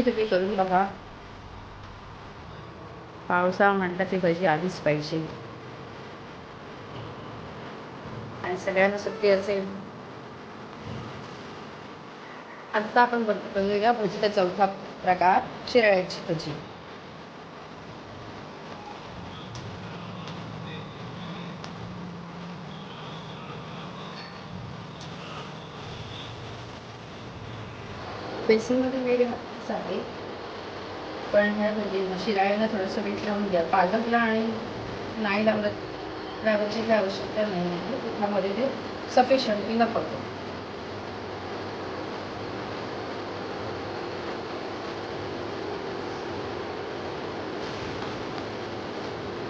नक्की तुम्ही करून बघा. पावसाळा म्हटलं ती भजी आलीच पाहिजे आणि सगळ्यांना सुट्टी असेल. आता आपण बघूया भजीचा चौथा प्रकार, शिराळ्याची भजी. बेसनमध्ये मीठ घालायचं, पण ह्या भजी शिराळ्याला थोडंसं मीठ लावून घ्या. पालकला आणि नाही लावायची काही आवश्यकता नाही आहे. त्यामध्ये ते सफिशियंट इनफ होतं.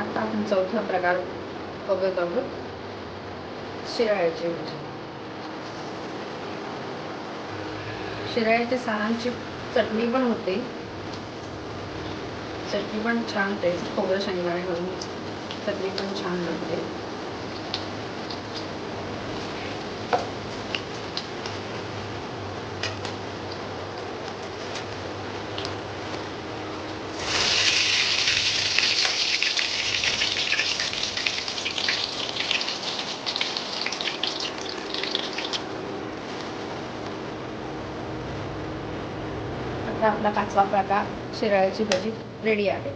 आता आपण चौथा प्रकार बघत आहोत, शिराळ्याची भजी. शिराळ्याच्या सालांची चटणी पण होते. चटणी पण छान टेस्ट, खोबरं शेंगदाणे घालून चटणी पण छान लागते. आता आपला पाचवा प्रकार, शिराळ्याची भजी रेडी आहे.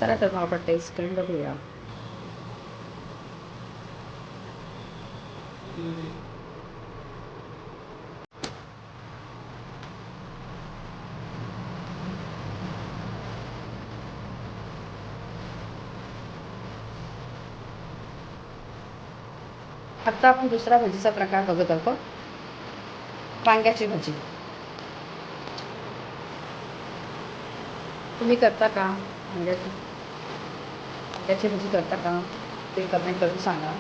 चला तर मग आपण टेस्ट करून बघूया. आता आपण दुसरा भजीचा प्रकार बघत आहोत, वांग्याची भजी. तुम्ही करता का वांग्याची भजी करता का? ते कमेंट करून सांगा.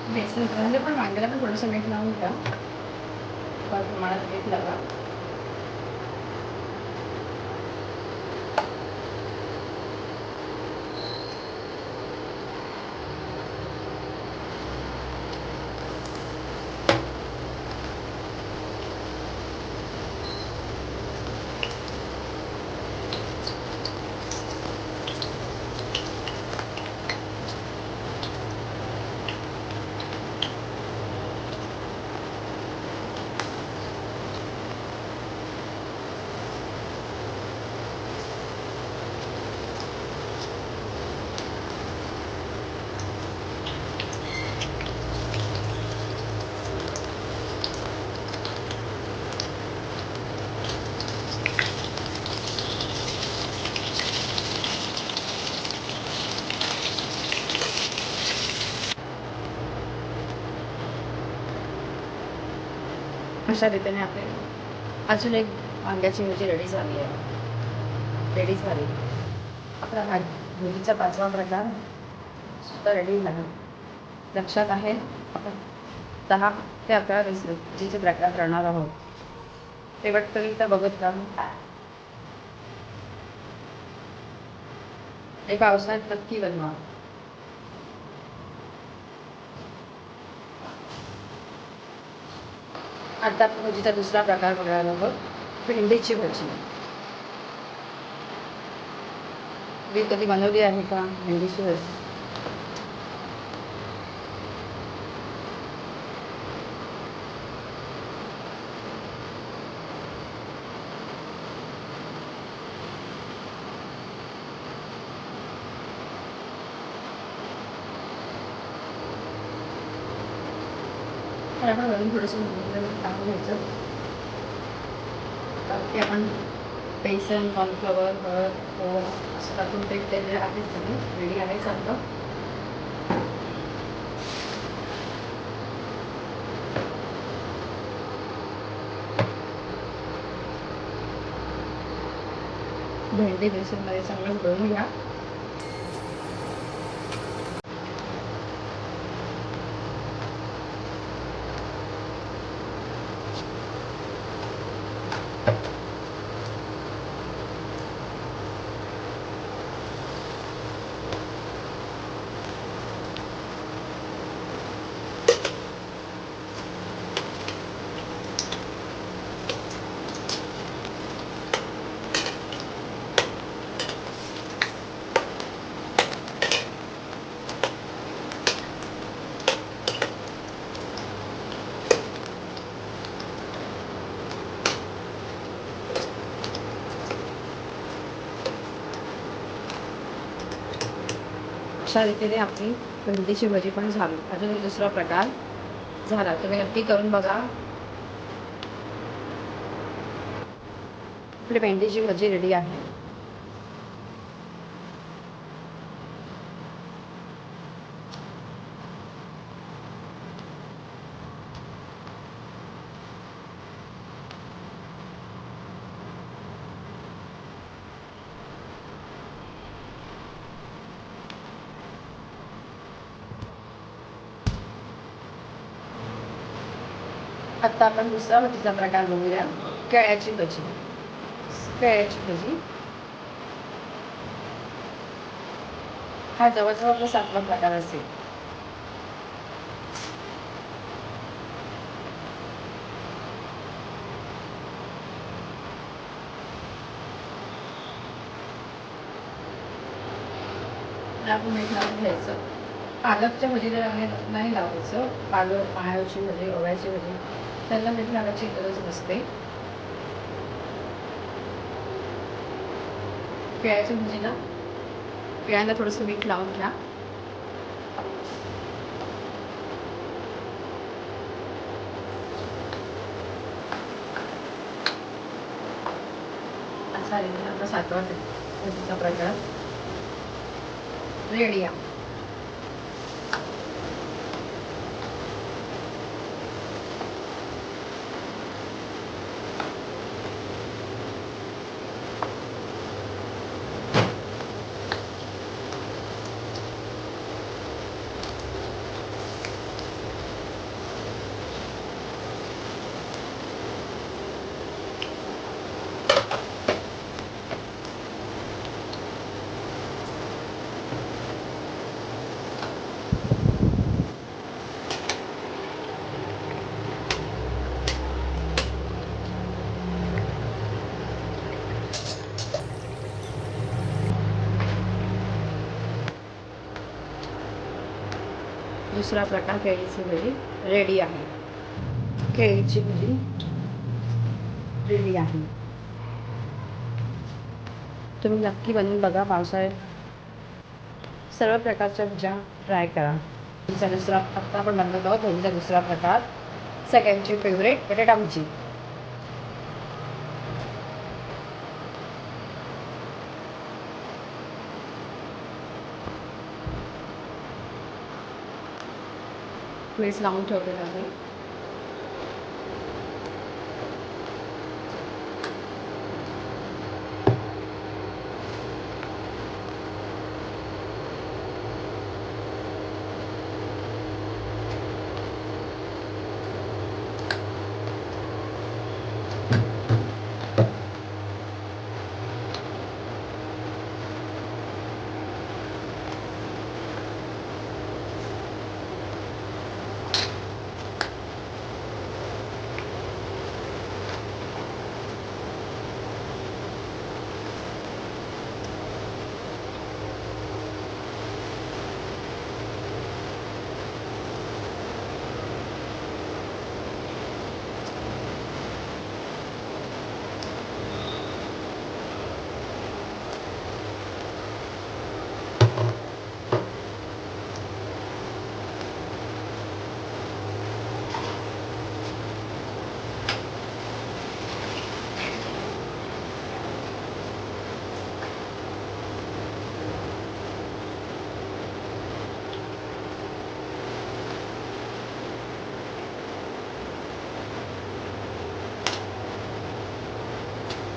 बेसन म्हणजे पण वांग्याला पण थोडंसं मीठ लावून घ्या. प्रमाणात मीठ लावा. अशा रीतीने आपले अजून एक वांग्याची भजी रेडी झाली. आपला भजीचा पाचवा प्रकार सुद्धा रेडी झाला. लक्षात आहे, आपण 10 ते 11 भजीचे प्रकार करणार आहोत. ते वाटतं तर बघत राहा. हे पावसाळ्यात नक्की बनवा. आता आपण भजीचा दुसरा प्रकार बघणार आहोत, भेंडीची भजी. मी कधी बनवली आहे का भेंडीची भजी? आपण घरून थोडंसं टाकून घ्यायचं. बाकी आपण बेसन, कॉर्नफ्लॉवर, हळद, ओवा असं टाकून ते केलेलं आहे. सगळं रेडी आहे चांगलं. भेंडी बेसनमध्ये चांगलं घोळून घ्या. अशा रीतीने आपली भेंडीची भजी पण झाली. अजून एक दुसरा प्रकार झाला. तुम्ही नक्की करून बघा. आपली भेंडीची भजी रेडी आहे. आता आपण दुसरा भजीचा प्रकार बघूया. केळ्याची भजी. केळ्याची भजी हा जवळजवळ आपला 7वा प्रकार असेल. आपण मीठ लावून घ्यायचं. पालकच्या भजीला नाही लावायचं. पाहायची भजी, ओव्याची भजी त्यांना मीठ लावायची गरज नसते. केळ्याच्या भजीला केळ्यांना थोडंसं मीठ लावून घ्या. असा आपला 7वा भजीचा प्रकार रेडी आहे. दुसरा प्रकार केळीची भजी रेडी आहे. केळीची भजी रेडी आहे. तुम्ही नक्की बनवून बघा. पावसाळ्यात सर्व प्रकारच्या भज्या ट्राय करा. दुसरा आत्ता आपण बनवत आहोत भजीचा दुसरा प्रकार, सगळ्यांची फेवरेट बटाटा भजी. प्लेस लावून ठेवलेलं आहे.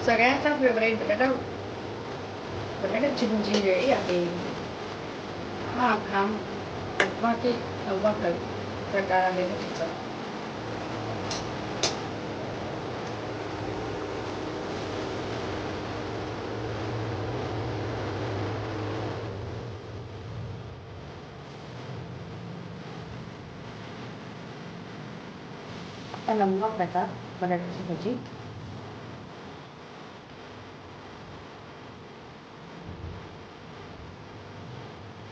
सगळ्यांचा फेवरेट बटाट्याची भजी रेडी आहे. हा आपला 9वा प्रकार आहे भजीचा. आता 9वा प्रकार बटाट्याची भजी.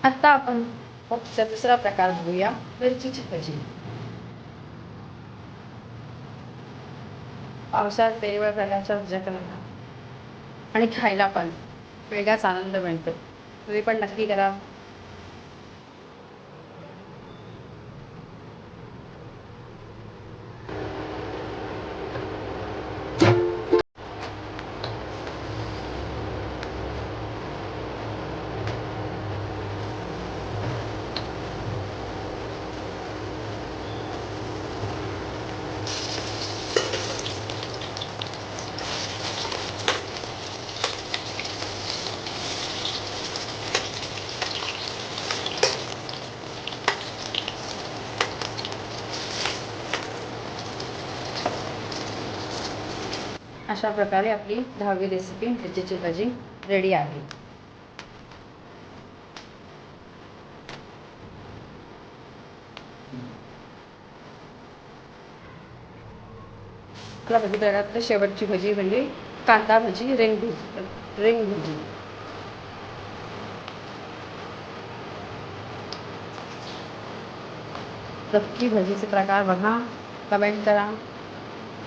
आता आपण दुसरा प्रकार बघूया, मिरचीची भजी. पावसाळ्यात वेगवेगळ्या प्रकारच्या भज्या करायला आणि खायला पण वेगळाच आनंद मिळतो. तुम्ही पण नक्की करा. अशा प्रकारे आपली 10वी रेसिपी मिरचीची भाजी रेडी आहे. आपल्या भजी तयारातली शेवटची भजी म्हणजे कांदा भजी, रिंग भजी. नक्की भजीचे प्रकार बघा, कमेंट करा,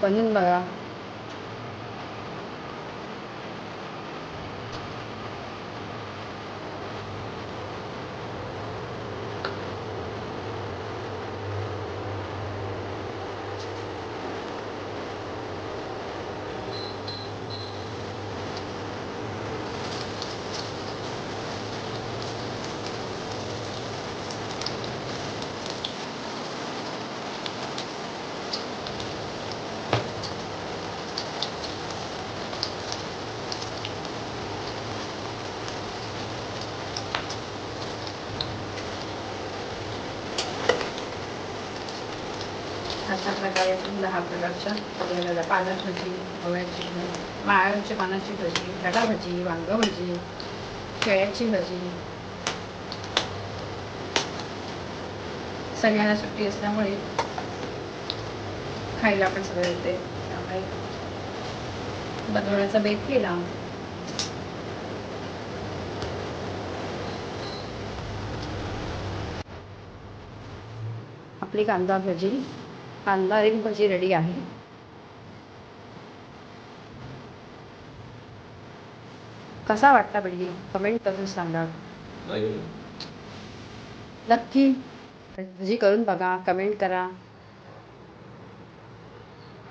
बनवून बघा. अशा प्रकारे 10 प्रकारच्या पालक भजी, गव्हाची भजी, माळ्याच्या पानाची भजी, बटाटा भजी, वांग भजी, केळ्याची भजी. सगळ्यांना सुट्टी असल्यामुळे खायला पण सगळं येते, त्यामुळे बनवण्याचा बेत केला. आपली कांदा रिंग भजी रेडी आहे. कसा वाटला भजी कमेंट करून सांगा. नक्की भजी करून बघा, कमेंट करा.